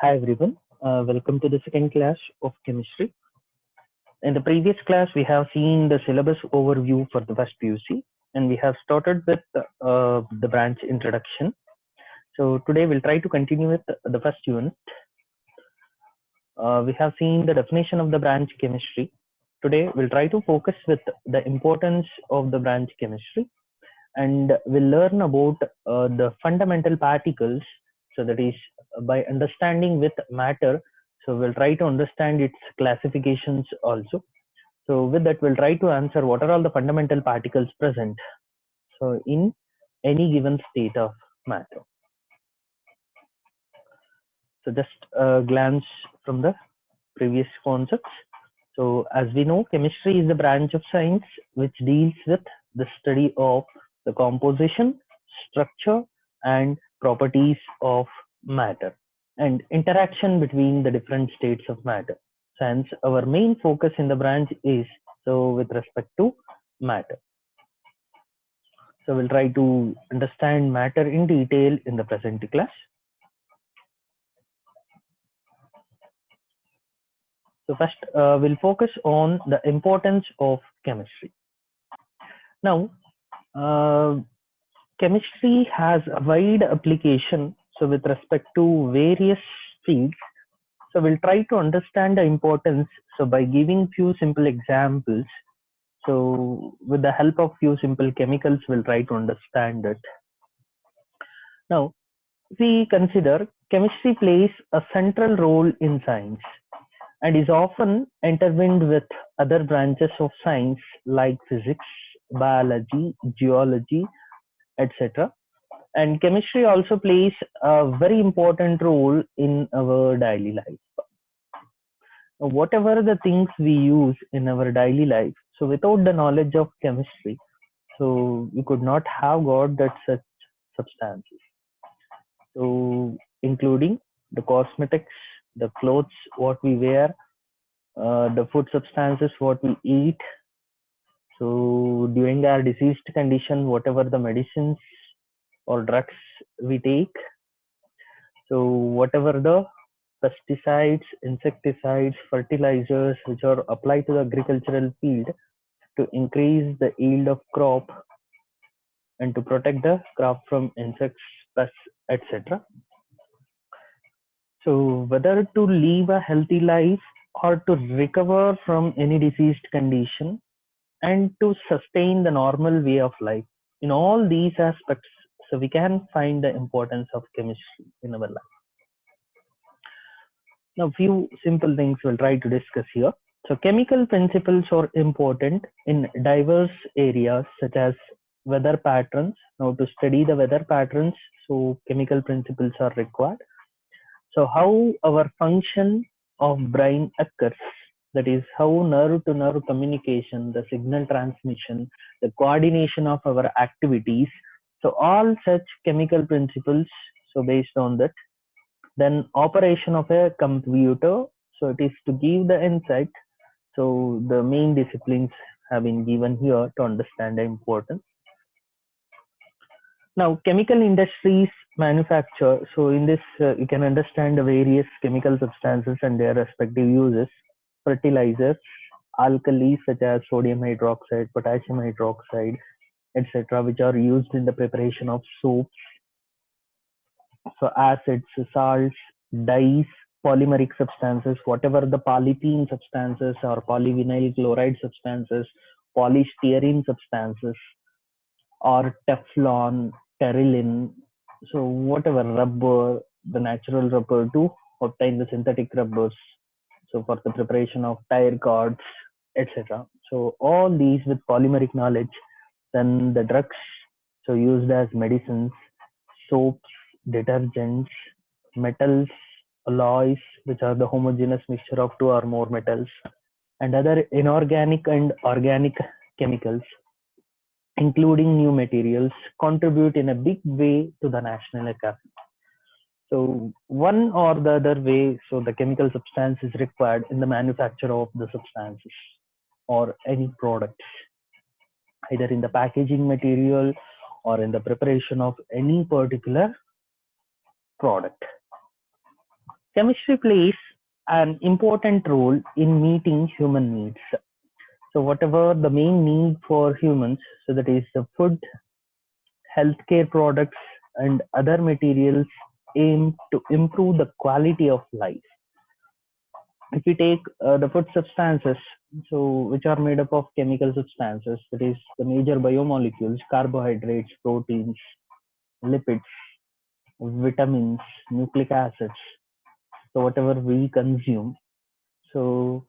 Hi everyone, welcome to the second class of chemistry. In the previous class, we have seen the syllabus overview for the first PUC and we have started with the branch introduction. So today we'll try to continue with the first unit. We have seen the definition of the branch chemistry. Today we'll try to focus with the importance of the branch chemistry and we'll learn about the fundamental particles. So that is by understanding with matter. So we'll try to understand its classifications also. So with that, we'll try to answer what are all the fundamental particles present. So in any given state of matter. So just a glance from the previous concepts. So as we know, chemistry is the branch of science which deals with the study of the composition, structure, and properties of matter and interaction between the different states of matter. Hence, our main focus in the branch is with respect to matter. So we'll try to understand matter in detail in the present class. So first, we'll focus on the importance of chemistry. Now, chemistry has a wide application. So with respect to various fields, so we'll try to understand the importance. So by giving few simple examples, so with the help of few simple chemicals, we'll try to understand it. Now, we consider chemistry plays a central role in science and is often intertwined with other branches of science like physics, biology, geology, etc. And chemistry also plays a very important role in our daily life. Whatever the things we use in our daily life, so without the knowledge of chemistry, so we could not have got that such substances. So including the cosmetics, the clothes, what we wear, the food substances, what we eat. So during our diseased condition, whatever the medicines or drugs we take, so whatever the pesticides, insecticides, fertilizers which are applied to the agricultural field to increase the yield of crop and to protect the crop from insects, pests, etc. So whether to live a healthy life or to recover from any diseased condition and to sustain the normal way of life, in all these aspects, so we can find the importance of chemistry in our life. Now, few simple things we'll try to discuss here. So chemical principles are important in diverse areas such as weather patterns. Now to study the weather patterns, so chemical principles are required. So how our function of brain occurs, that is how nerve to nerve communication, the signal transmission, the coordination of our activities. So all such chemical principles, so based on that. Then operation of a computer, so it is to give the insight. So the main disciplines have been given here to understand the importance. Now chemical industries manufacture, so in this you can understand the various chemical substances and their respective uses. Fertilizers, alkalis such as sodium hydroxide, potassium hydroxide, etc., which are used in the preparation of soaps. So acids, salts, dyes, polymeric substances, whatever the polythene substances or polyvinyl chloride substances, polystyrene substances, or Teflon, Terylene. So whatever rubber, the natural rubber to obtain the synthetic rubbers. So for the preparation of tire cords, etc. So all these with polymeric knowledge. Then the drugs, so used as medicines, soaps, detergents, metals, alloys, which are the homogeneous mixture of two or more metals, and other inorganic and organic chemicals, including new materials, contribute in a big way to the national economy. So one or the other way, so the chemical substance is required in the manufacture of the substances or any products, either in the packaging material or in the preparation of any particular product. Chemistry plays an important role in meeting human needs. So whatever the main need for humans, so that is the food, healthcare products, and other materials aim to improve the quality of life. If we take the food substances, so which are made up of chemical substances, that is the major biomolecules, carbohydrates, proteins, lipids, vitamins, nucleic acids. So whatever we consume, so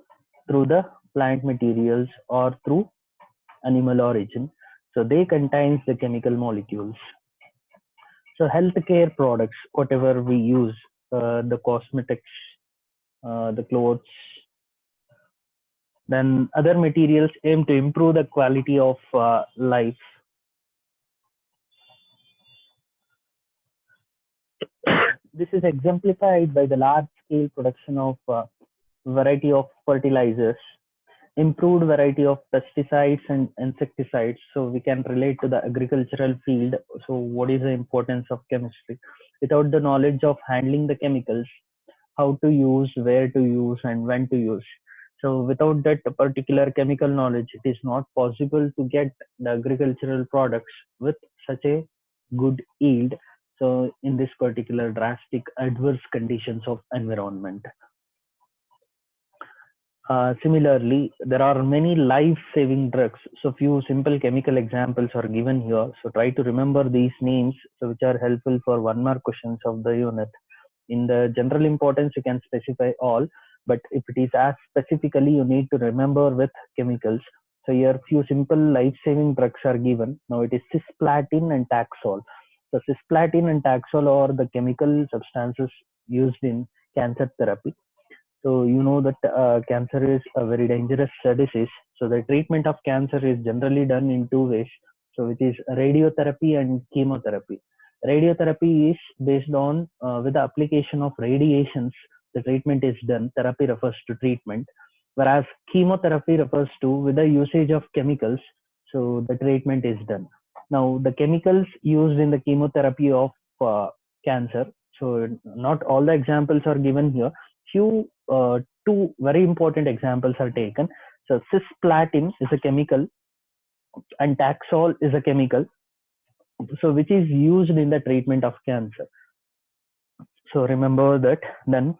through the plant materials or through animal origin, so they contains the chemical molecules. So healthcare products, whatever we use, the cosmetics, the clothes, then other materials aim to improve the quality of life. This is exemplified by the large scale production of variety of fertilizers, improved variety of pesticides and insecticides. So we can relate to the agricultural field. So what is the importance of chemistry? Without the knowledge of handling the chemicals, how to use, where to use, and when to use. So without that particular chemical knowledge, it is not possible to get the agricultural products with such a good yield. So in this particular drastic adverse conditions of environment. Similarly, there are many life-saving drugs. So few simple chemical examples are given here. So try to remember these names, so which are helpful for 1 mark questions of the unit. In the general importance, you can specify all, but if it is as specifically, you need to remember with chemicals. So here few simple life-saving drugs are given. Now it is cisplatin and Taxol. So cisplatin and Taxol are the chemical substances used in cancer therapy. So you know that cancer is a very dangerous disease. So the treatment of cancer is generally done in two ways. So which is radiotherapy and chemotherapy. Radiotherapy is based on with the application of radiations, the treatment is done. Therapy refers to treatment, whereas chemotherapy refers to with the usage of chemicals. So the treatment is done. Now the chemicals used in the chemotherapy of cancer. So not all the examples are given here. Few two very important examples are taken. So cisplatin is a chemical and Taxol is a chemical, so which is used in the treatment of cancer. So remember that. Then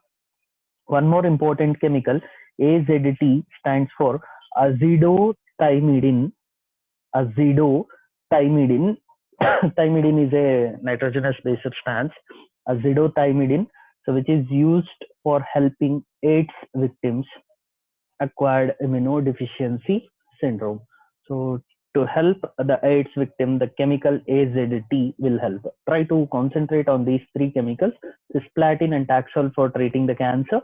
one more important chemical, AZT, stands for azidothymidine. Azidothymidine. Thymidine is a nitrogenous base substance. Azidothymidine, so which is used for helping AIDS victims acquired immunodeficiency syndrome. So to help the AIDS victim, the chemical AZT will help. Try to concentrate on these three chemicals: cisplatin and Taxol for treating the cancer,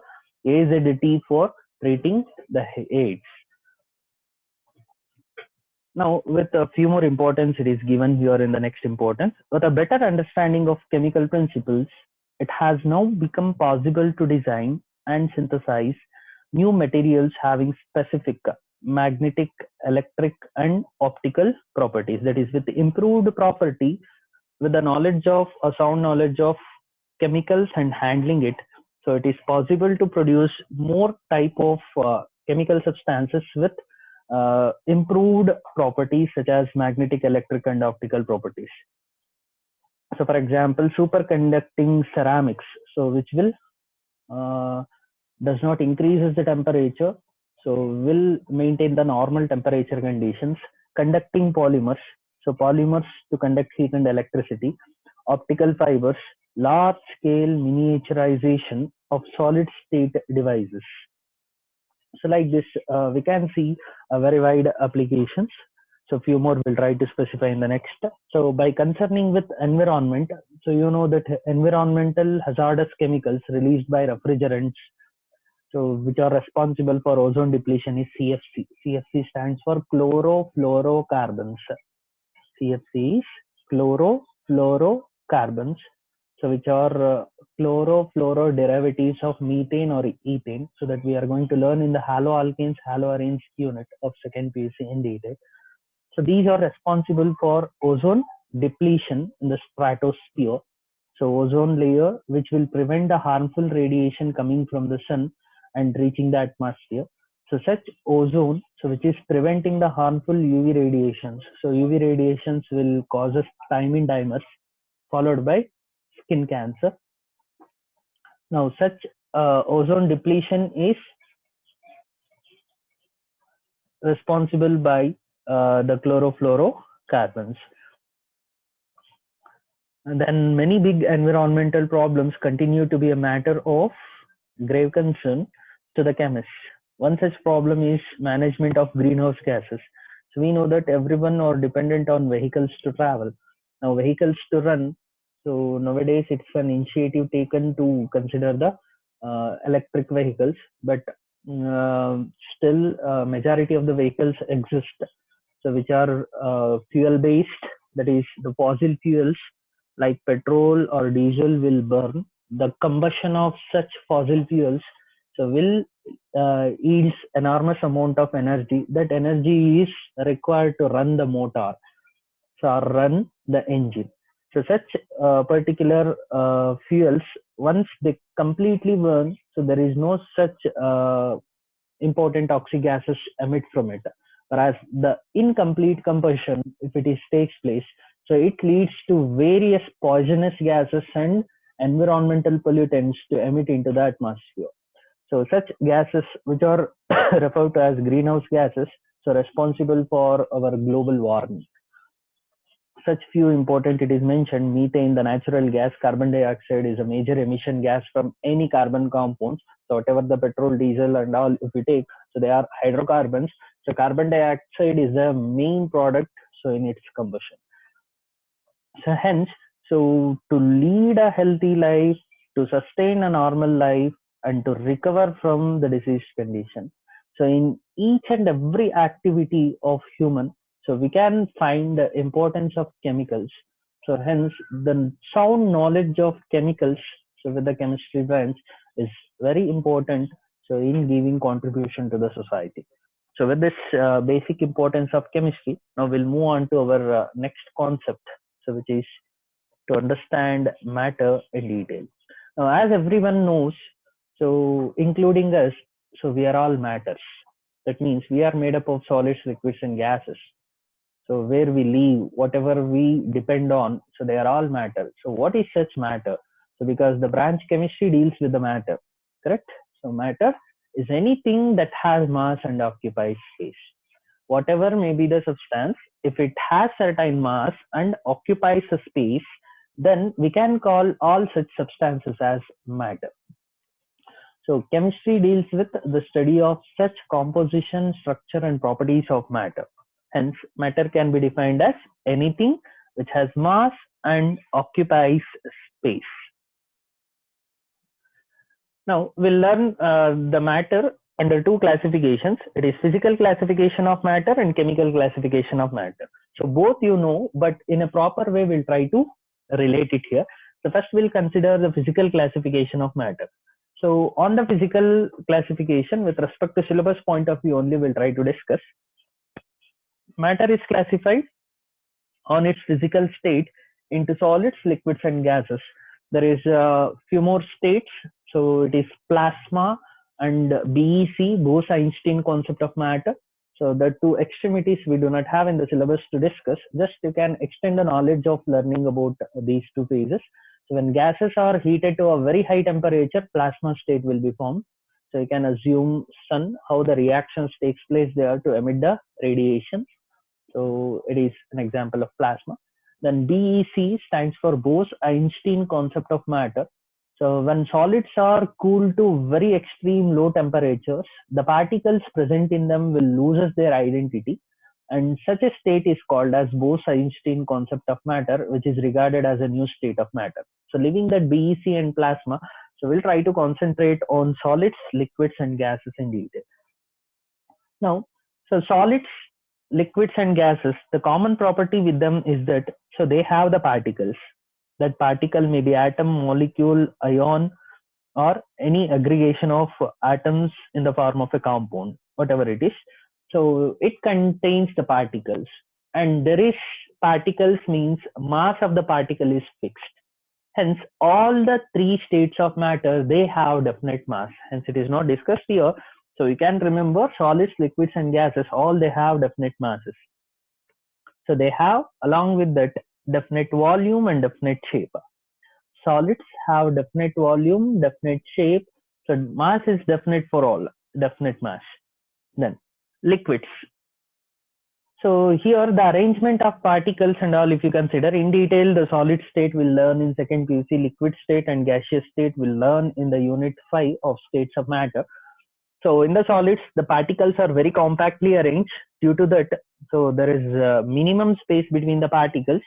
AZT for treating the AIDS. Now, with a few more importance, it is given here in the next importance. With a better understanding of chemical principles, it has now become possible to design and synthesize new materials having specific magnetic, electric, and optical properties. That is, with improved property, with the knowledge of a sound knowledge of chemicals and handling it. So it is possible to produce more type of chemical substances with improved properties such as magnetic, electric, and optical properties. So for example, superconducting ceramics, so which will uh, does not increases the temperature, so will maintain the normal temperature conditions. Conducting polymers, so polymers to conduct heat and electricity. Optical fibers, large scale miniaturization of solid state devices. So like this, we can see a very wide applications. So few more we'll try to specify in the next. So by concerning with environment, so you know that environmental hazardous chemicals released by refrigerants, so which are responsible for ozone depletion, is CFC. CFC stands for chlorofluorocarbons. CFC is chlorofluorocarbons, so which are chlorofluoro derivatives of methane or ethane. So that we are going to learn in the haloalkanes, haloarenes unit of second PUC in detail. So these are responsible for ozone depletion in the stratosphere. So ozone layer, which will prevent the harmful radiation coming from the sun and reaching the atmosphere. So such ozone, so which is preventing the harmful UV radiations. So UV radiations will cause us thiamine dimers, followed by skin cancer. Now, such ozone depletion is responsible by the chlorofluorocarbons. And then many big environmental problems continue to be a matter of grave concern to the chemists. One such problem is management of greenhouse gases. So we know that everyone are dependent on vehicles to travel. Now vehicles to run. So nowadays it's an initiative taken to consider the electric vehicles, but still majority of the vehicles exist. So which are fuel based, that is the fossil fuels like petrol or diesel will burn. The combustion of such fossil fuels so will yields enormous amount of energy. That energy is required to run the motor, so or run the engine. So such particular fuels, once they completely burn, so there is no such important toxic gases emit from it. Whereas the incomplete combustion, if it is takes place, so it leads to various poisonous gases and environmental pollutants to emit into the atmosphere. So such gases, which are referred to as greenhouse gases, so responsible for our global warming. Such few important, it is mentioned: methane, the natural gas; carbon dioxide is a major emission gas from any carbon compounds. So whatever the petrol, diesel and all, if we take, so they are hydrocarbons. So carbon dioxide is the main product, so in its combustion. So hence, so to lead a healthy life, to sustain a normal life, and to recover from the disease condition, so in each and every activity of human, so we can find the importance of chemicals. So hence the sound knowledge of chemicals, so with the chemistry branch, is very important, so in giving contribution to the society. So with this basic importance of chemistry, now we'll move on to our next concept, so which is to understand matter in detail. Now, as everyone knows, so including us, so we are all matters. That means we are made up of solids, liquids, and gases. So where we live, whatever we depend on, so they are all matter. So what is such matter? So because the branch chemistry deals with the matter, correct? So matter is anything that has mass and occupies space. Whatever may be the substance, if it has certain mass and occupies a space, then we can call all such substances as matter. So chemistry deals with the study of such composition, structure, and properties of matter. Hence, matter can be defined as anything which has mass and occupies space. Now, we'll learn the matter under two classifications. It is physical classification of matter and chemical classification of matter. So both you know, but in a proper way, we'll try to relate it here. So first we'll consider the physical classification of matter. So on the physical classification, with respect to syllabus point of view only, we'll try to discuss. Matter is classified on its physical state into solids, liquids, and gases. There is a few more states. So it is plasma and BEC, Bose-Einstein concept of matter. So the two extremities we do not have in the syllabus to discuss. Just you can extend the knowledge of learning about these two phases. So when gases are heated to a very high temperature, plasma state will be formed. So you can assume sun, how the reactions takes place there to emit the radiation. So it is an example of plasma. Then BEC stands for Bose-Einstein concept of matter. So when solids are cooled to very extreme low temperatures, the particles present in them will lose their identity. And such a state is called as Bose-Einstein concept of matter, which is regarded as a new state of matter. So leaving that BEC and plasma, so we'll try to concentrate on solids, liquids, and gases in detail. Now, so solids, liquids, and gases, the common property with them is that so they have the particles. That particle may be atom, molecule, ion, or any aggregation of atoms in the form of a compound, whatever it is. So it contains the particles, and there is particles means mass of the particle is fixed. Hence, all the three states of matter, they have definite mass. Hence, it is not discussed here. So you can remember solids, liquids, and gases, all they have definite masses. So they have, along with that, definite volume and definite shape. Solids have definite volume, definite shape. So mass is definite for all, definite mass. Then liquids. So here the arrangement of particles and all, if you consider in detail, the solid state will learn in second PUC, liquid state and gaseous state will learn in the unit 5 of states of matter. So in the solids, the particles are very compactly arranged. Due to that, so there is a minimum space between the particles,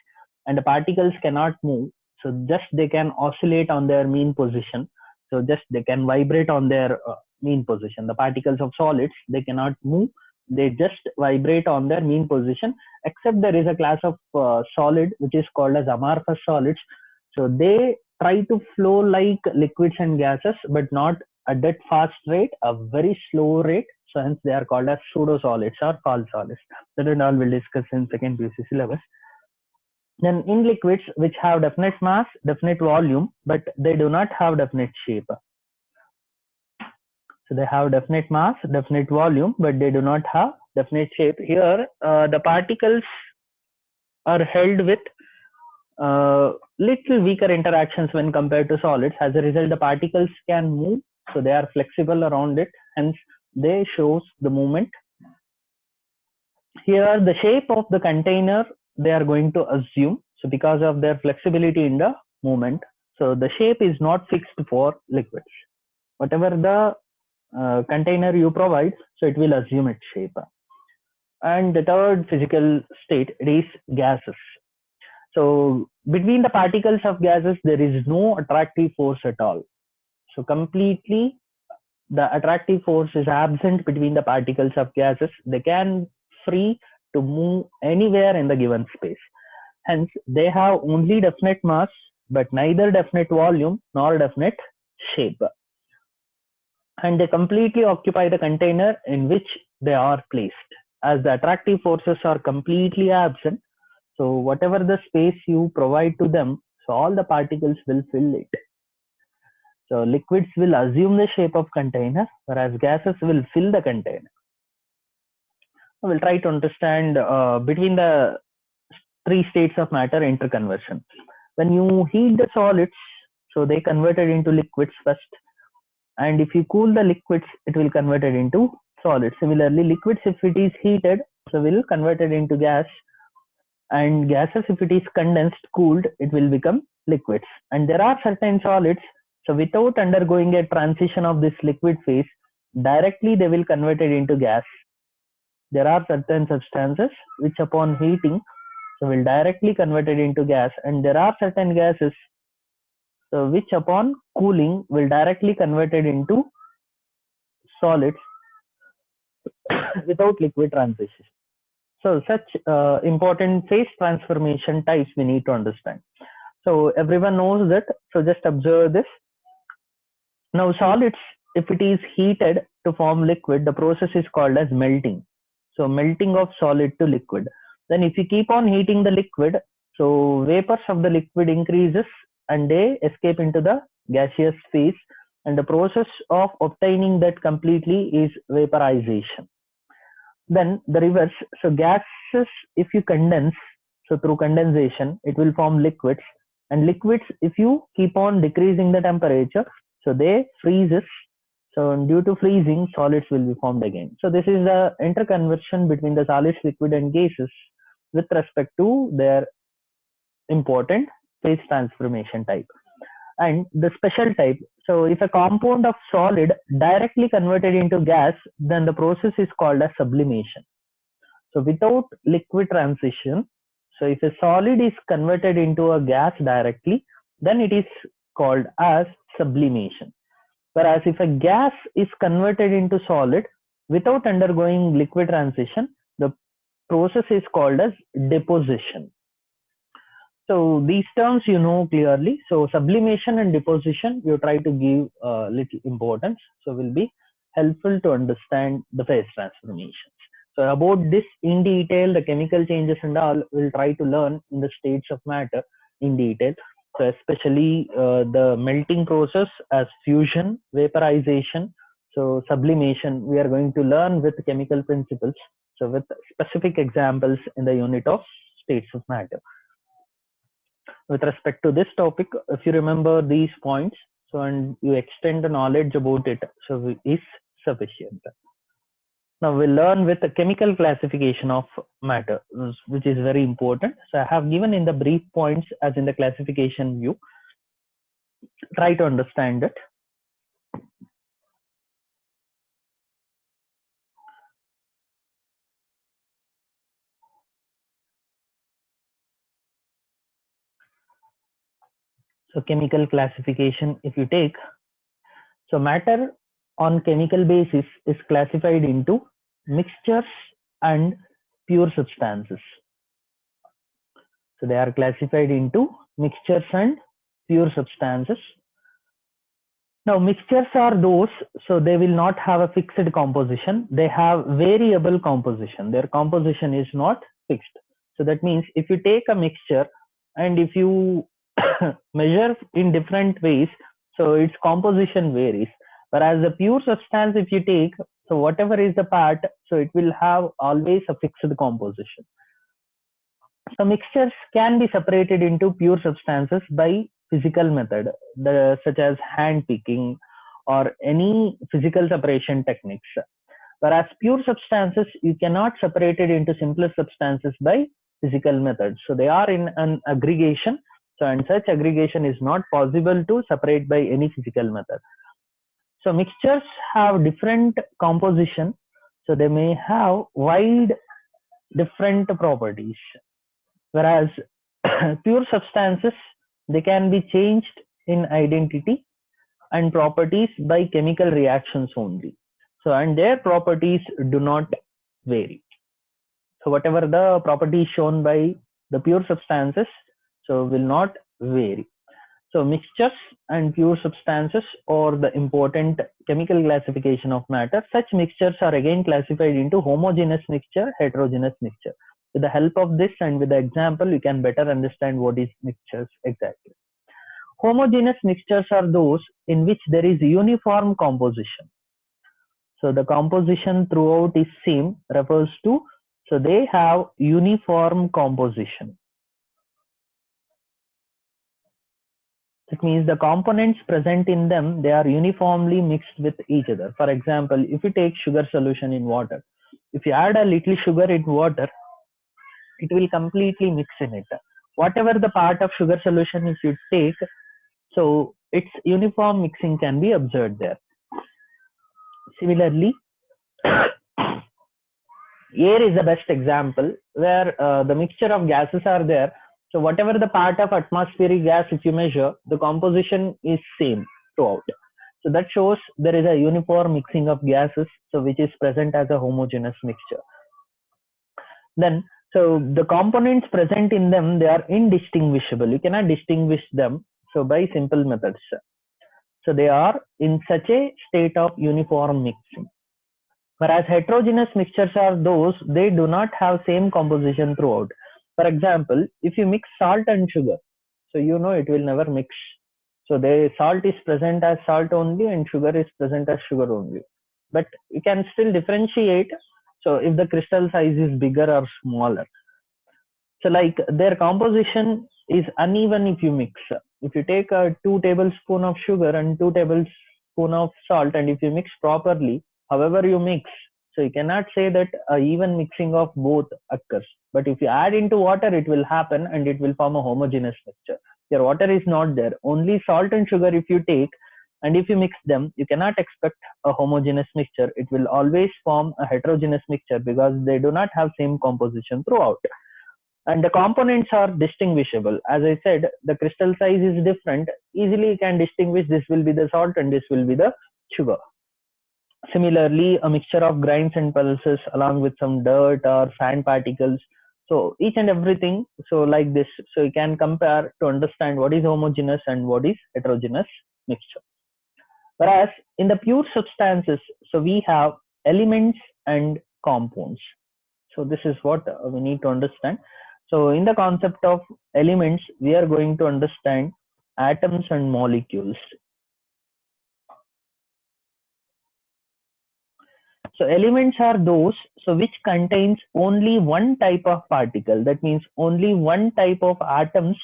and the particles cannot move. So just they can oscillate on their mean position. So just they can vibrate on their mean position. The particles of solids, they cannot move. They just vibrate on their mean position. Except there is a class of solid which is called as amorphous solids. So they try to flow like liquids and gases, but not at that fast rate, a very slow rate. So hence they are called as pseudo solids or false solids. That and all we'll discuss in second PUC syllabus. Then in liquids, which have definite mass, definite volume, but they do not have definite shape. So they have definite mass, definite volume, but they do not have definite shape. Here, the particles are held with little weaker interactions when compared to solids. As a result, the particles can move, so they are flexible around it. Hence, they shows the movement. Here, the shape of the container they are going to assume. So because of their flexibility in the movement, so the shape is not fixed for liquids. Whatever the container you provide, so it will assume its shape. And the third physical state, it is gases. So between the particles of gases, there is no attractive force at all. So completely the attractive force is absent between the particles of gases. They can free to move anywhere in the given space. Hence, they have only definite mass, but neither definite volume nor definite shape. And they completely occupy the container in which they are placed. As the attractive forces are completely absent, so whatever the space you provide to them, so all the particles will fill it. So liquids will assume the shape of container, whereas gases will fill the container. We'll try to understand between the three states of matter interconversion. When you heat the solids, so they converted into liquids first, and if you cool the liquids, it will convert it into solids. Similarly, liquids, if it is heated, so will convert it into gas, and gases, if it is condensed, cooled, it will become liquids. And there are certain solids, so without undergoing a transition of this liquid phase, directly they will convert it into gas. There are certain substances which upon heating, so will directly convert it into gas, and there are certain gases, so which upon cooling will directly convert it into solids without liquid transition. So such important phase transformation types we need to understand. So everyone knows that. So just observe this. Now solids, if it is heated to form liquid, the process is called as melting. So melting of solid to liquid. Then if you keep on heating the liquid, so vapors of the liquid increases and they escape into the gaseous phase, and the process of obtaining that completely is vaporization. Then the reverse, so gases, if you condense, so through condensation, it will form liquids, and liquids, if you keep on decreasing the temperature, so they freezes. So due to freezing, solids will be formed again. So this is the interconversion between the solids, liquid, and gases with respect to their important phase transformation type. And the special type, so if a compound of solid directly converted into gas, then the process is called as sublimation. So without liquid transition, so if a solid is converted into a gas directly, then it is called as sublimation. Whereas if a gas is converted into solid without undergoing liquid transition, the process is called as deposition. So these terms you know clearly. So sublimation and deposition, you try to give little importance. So will be helpful to understand the phase transformations. So about this in detail, the chemical changes and all, we'll try to learn in the states of matter in detail. So especially the melting process as fusion, vaporization, so sublimation, we are going to learn with chemical principles. So with specific examples in the unit of states of matter. With respect to this topic, if you remember these points, so and you extend the knowledge about it, so is sufficient. Now we'll learn with the chemical classification of matter, which is very important. So I have given in the brief points as in the classification view. Try to understand it. So chemical classification, if you take, so matter on chemical basis is classified into mixtures and pure substances. So they are classified into mixtures and pure substances. Now mixtures are those, so they will not have a fixed composition. They have variable composition. Their composition is not fixed. So that means if you take a mixture and if you measure in different ways, so its composition varies. Whereas the pure substance, if you take, so whatever is the part, so it will have always a fixed composition. So mixtures can be separated into pure substances by physical method, such as hand picking or any physical separation techniques. Whereas pure substances, you cannot separate it into simpler substances by physical methods. So they are in an aggregation. So and such aggregation is not possible to separate by any physical method. So mixtures have different composition. So they may have wide different properties. Whereas pure substances, they can be changed in identity and properties by chemical reactions only. So and their properties do not vary. So whatever the properties shown by the pure substances, so will not vary. So mixtures and pure substances are the important chemical classification of matter. Such mixtures are again classified into homogeneous mixture, heterogeneous mixture. With the help of this and with the example, you can better understand what is mixtures exactly. Homogeneous mixtures are those in which there is uniform composition. So the composition throughout is same, refers to, so they have uniform composition. It means the components present in them, they are uniformly mixed with each other. For example, if you take sugar solution in water, if you add a little sugar in water, it will completely mix in it. Whatever the part of sugar solution if you take, so its uniform mixing can be observed there. Similarly, air is the best example where the mixture of gases are there. So whatever the part of atmospheric gas, if you measure, the composition is same throughout. So that shows there is a uniform mixing of gases, so which is present as a homogeneous mixture. Then, so the components present in them, they are indistinguishable. You cannot distinguish them, so by simple methods. So they are in such a state of uniform mixing. Whereas heterogeneous mixtures are those, they do not have same composition throughout. For example, if you mix salt and sugar, so you know it will never mix. So the salt is present as salt only and sugar is present as sugar only. But you can still differentiate. So if the crystal size is bigger or smaller. So like their composition is uneven if you mix. If you take a 2 tablespoon of sugar and 2 tablespoon of salt and if you mix properly, however you mix, so you cannot say that a even mixing of both occurs. But if you add into water, it will happen and it will form a homogeneous mixture. Your water is not there. Only salt and sugar if you take and if you mix them, you cannot expect a homogeneous mixture. It will always form a heterogeneous mixture because they do not have same composition throughout. And the components are distinguishable. As I said, the crystal size is different. Easily you can distinguish this will be the salt and this will be the sugar. Similarly, a mixture of grains and pulses along with some dirt or sand particles. So each and everything, so like this, so you can compare to understand what is homogeneous and what is heterogeneous mixture. Whereas in the pure substances, so we have elements and compounds. So this is what we need to understand. So in the concept of elements, we are going to understand atoms and molecules. So elements are those which contains only one type of particle. That means only one type of atoms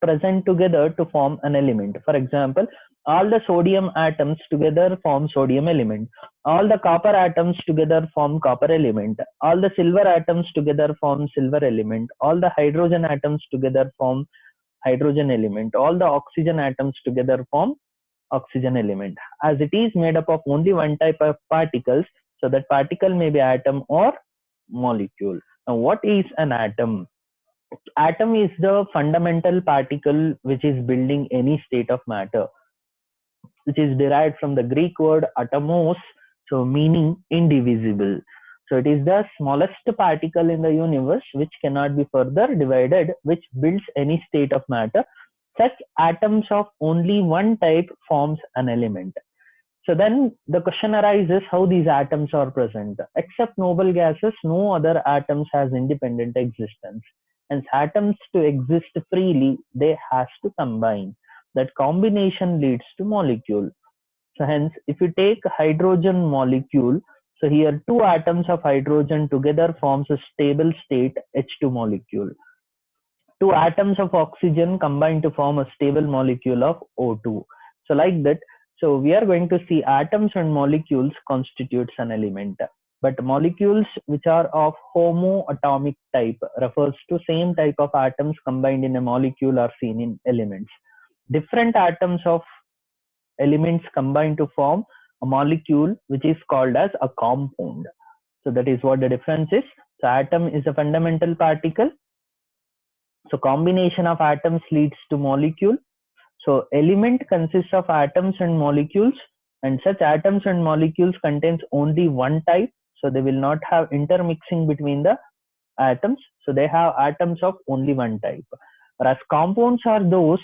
present together to form an element. For example, all the sodium atoms together form sodium element. All the copper atoms together form copper element. All the silver atoms together form silver element. All the hydrogen atoms together form hydrogen element. All the oxygen atoms together form oxygen element. As it is made up of only one type of particles, so that particle may be atom or molecule. Now, what is an atom? Atom is the fundamental particle which is building any state of matter, which is derived from the Greek word atomos, so meaning indivisible. So it is the smallest particle in the universe which cannot be further divided, which builds any state of matter. Such atoms of only one type forms an element. So then the question arises how these atoms are present. Except noble gases, no other atoms has independent existence. And atoms to exist freely, they has to combine. That combination leads to molecule. So hence, if you take hydrogen molecule, so here two atoms of hydrogen together forms a stable state H2 molecule. Two atoms of oxygen combine to form a stable molecule of O2. So like that, so we are going to see atoms and molecules constitutes an element. But molecules which are of homoatomic type refers to same type of atoms combined in a molecule are seen in elements. Different atoms of elements combine to form a molecule which is called as a compound. So that is what the difference is. So atom is a fundamental particle. So combination of atoms leads to molecule. So element consists of atoms and molecules, and such atoms and molecules contains only one type. So they will not have intermixing between the atoms. So they have atoms of only one type. Whereas compounds are those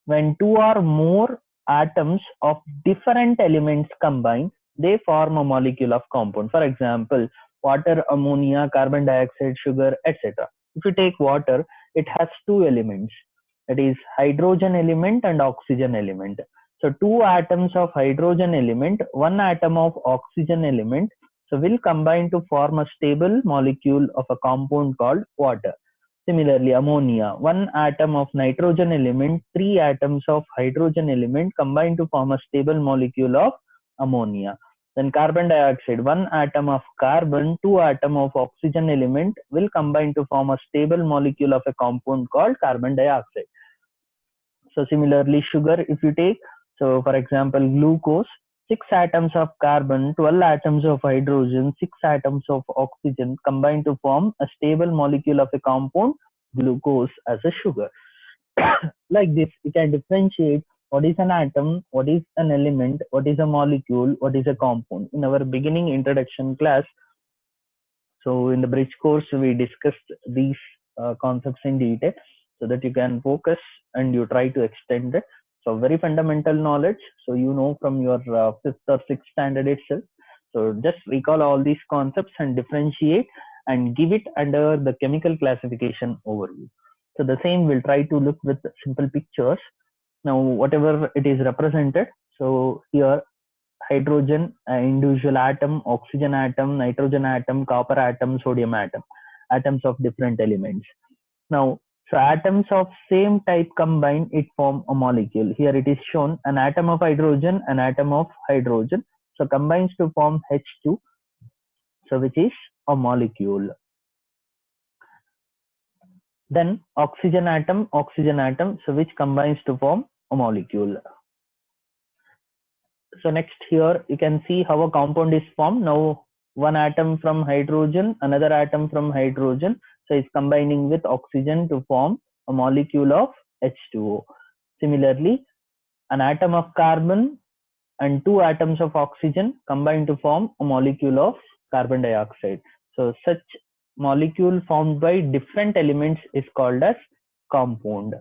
when two or more atoms of different elements combine, they form a molecule of compound. For example, water, ammonia, carbon dioxide, sugar, etc. If you take water, it has two elements, that is hydrogen element and oxygen element. So two atoms of hydrogen element, one atom of oxygen element, so will combine to form a stable molecule of a compound called water. Similarly, ammonia, one atom of nitrogen element, three atoms of hydrogen element combine to form a stable molecule of ammonia. Then carbon dioxide, one atom of carbon, two atom of oxygen element will combine to form a stable molecule of a compound called carbon dioxide. So similarly, sugar, if you take, so for example, glucose, six atoms of carbon, 12 atoms of hydrogen, six atoms of oxygen combine to form a stable molecule of a compound, glucose, as a sugar. Like this, you can differentiate what is an atom, what is an element, what is a molecule, what is a compound. In our beginning introduction class, so in the bridge course, we discussed these concepts in detail so that you can focus and you try to extend it. So very fundamental knowledge. So you know from your fifth or sixth standard itself. So just recall all these concepts and differentiate and give it under the chemical classification overview. So the same we'll try to look with simple pictures. Now whatever it is represented. So here hydrogen, individual atom, oxygen atom, nitrogen atom, copper atom, sodium atom, atoms of different elements. Now, so atoms of same type combine, it form a molecule. Here it is shown an atom of hydrogen, an atom of hydrogen. So combines to form H2, so which is a molecule. Then oxygen atom, so which combines to form a molecule. So next here you can see how a compound is formed. Now one atom from hydrogen, another atom from hydrogen, so it's combining with oxygen to form a molecule of H2O. Similarly, an atom of carbon and two atoms of oxygen combine to form a molecule of carbon dioxide. So such molecule formed by different elements is called as compound.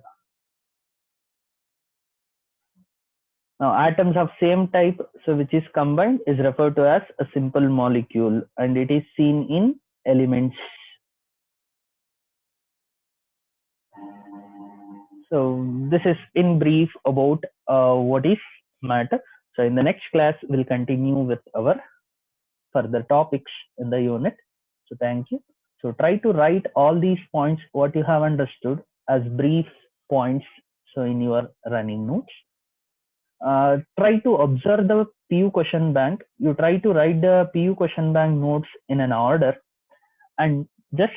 Now, atoms of same type, so which is combined, is referred to as a simple molecule, and it is seen in elements. So this is in brief about what is matter. So in the next class, we'll continue with our further topics in the unit. So thank you. So try to write all these points, what you have understood, as brief points. So in your running notes, try to observe the PU question bank. You try to write the PU question bank notes in an order and just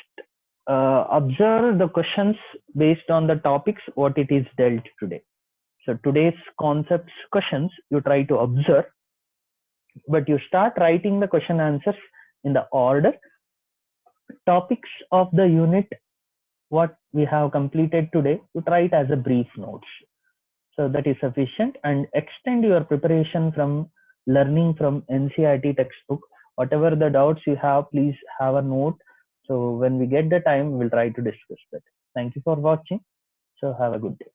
observe the questions based on the topics what it is dealt today. So today's concepts questions you try to observe, but you start writing the question answers in the order. Topics of the unit what we have completed today, you try it as a brief notes. So that is sufficient, and extend your preparation from learning from NCERT textbook. Whatever the doubts you have, please have a note. So when we get the time, we'll try to discuss that. Thank you for watching. So have a good day.